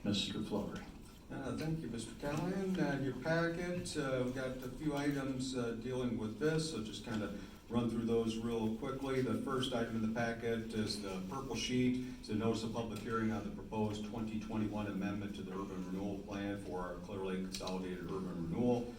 Mr. Flory. Thank you, Mr. Callahan. Your packet, we've got a few items dealing with this, so just kind of run through those real quickly. The first item in the packet is the purple sheet. It's a notice of public hearing on the proposed 2021 amendment to the urban renewal plan for our Clear Lake Consolidated Urban Renewal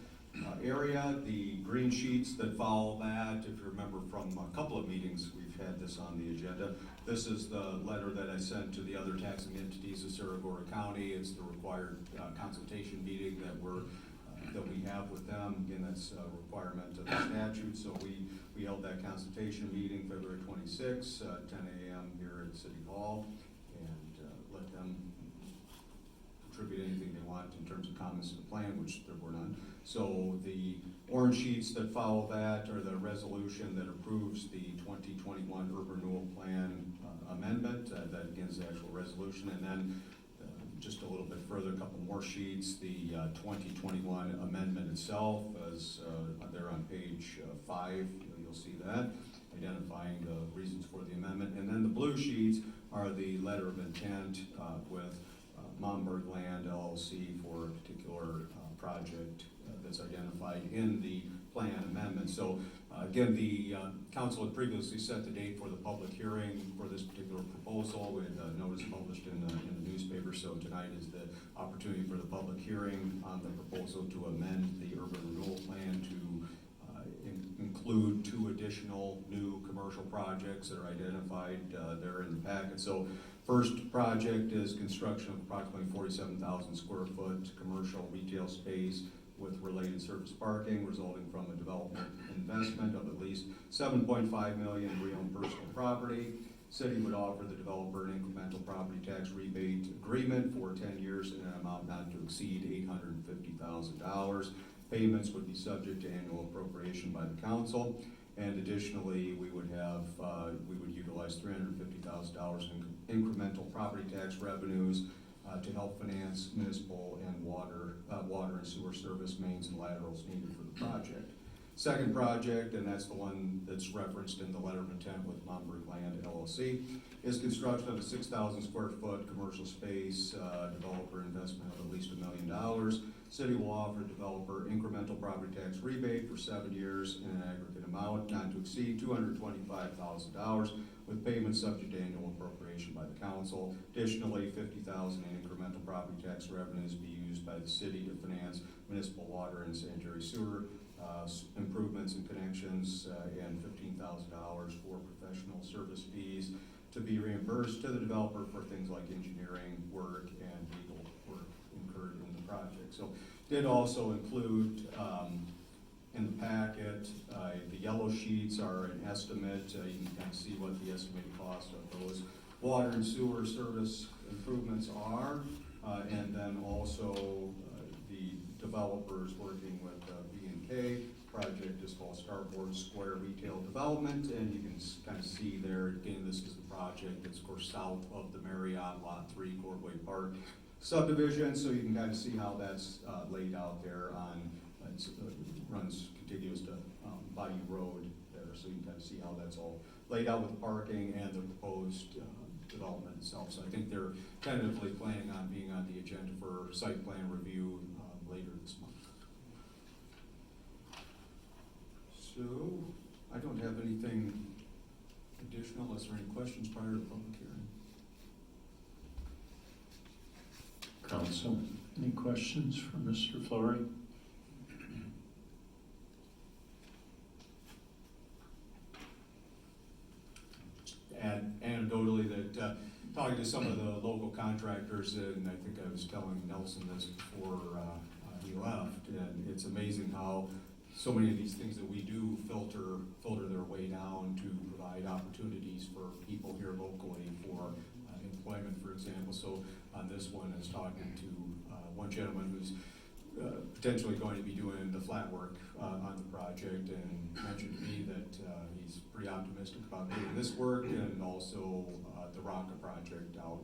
area. The green sheets that follow that, if you remember from a couple of meetings, we've had this on the agenda. This is the letter that I sent to the other taxing entities of Saragordo County. It's the required consultation meeting that we have with them. Again, that's a requirement of the statute. So we held that consultation meeting February 26, 10 a.m. here at City Hall, and let them contribute anything they want in terms of comments to the plan, which there were none. So the orange sheets that follow that are the resolution that approves the 2021 Urban Renewal Plan amendment. That again is the actual resolution. And then just a little bit further, a couple more sheets, the 2021 amendment itself is there on page 5. You'll see that, identifying the reasons for the amendment. And then the blue sheets are the letter of intent with Momberg Land LLC for a particular project that's identified in the plan amendment. So again, the council had previously set the date for the public hearing for this particular proposal with a notice published in the newspaper. So tonight is the opportunity for the public hearing on the proposal to amend the urban renewal plan to include 2 additional new commercial projects that are identified there in the packet. So first project is construction of approximately 47,000 square foot commercial retail space with related surface parking resulting from a development investment of at least $7.5 million in real and personal property. City would offer the developer an incremental property tax rebate agreement for 10 years in an amount not to exceed $850,000. Payments would be subject to annual appropriation by the council. And additionally, we would utilize $350,000 in incremental property tax revenues to help finance municipal and water and sewer service mains and laterals needed for the project. Second project, and that's the one that's referenced in the letter of intent with Momberg Land LLC, is construction of a 6,000 square foot commercial space, developer investment of at least $1 million. City will offer developer incremental property tax rebate for 7 years in an aggregate amount not to exceed $225,000, with payments subject to annual appropriation by the council. Additionally, $50,000 in incremental property tax revenues be used by the city to finance municipal water and sanitary sewer improvements and connections, and $15,000 for professional service fees to be reimbursed to the developer for things like engineering work and legal work incurred in the project. So did also include in the packet, the yellow sheets are an estimate. You can kind of see what the estimated cost of those water and sewer service improvements are. And then also the developers working with B&K. Project is called Starboard Square Retail Development, and you can kind of see there, again, this is the project that's, of course, south of the Marriott Lot 3 Courtway Park subdivision. So you can kind of see how that's laid out there on, runs contiguous to Bayou Road there, so you can kind of see how that's all laid out with parking and the proposed development itself. So I think they're tentatively planning on being on the agenda for site plan review later this month. So I don't have anything additional unless there are any questions prior to the public hearing. Council, any questions for Mr. Flory? Add anecdotally that talking to some of the local contractors, and I think I was telling Nelson this before he left, and it's amazing how so many of these things that we do filter their way down to provide opportunities for people here locally for employment, for example. So on this one, I was talking to one gentleman who's potentially going to be doing the flat work on the project, and mentioned to me that he's pretty optimistic about doing this work and also the ROCA project out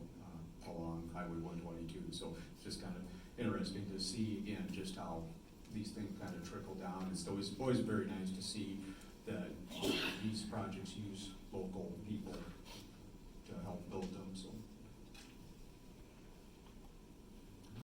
along Highway 122. So it's just kind of interesting to see, again, just how these things kind of trickle down. It's always very nice to see that these projects use local people to help build them. So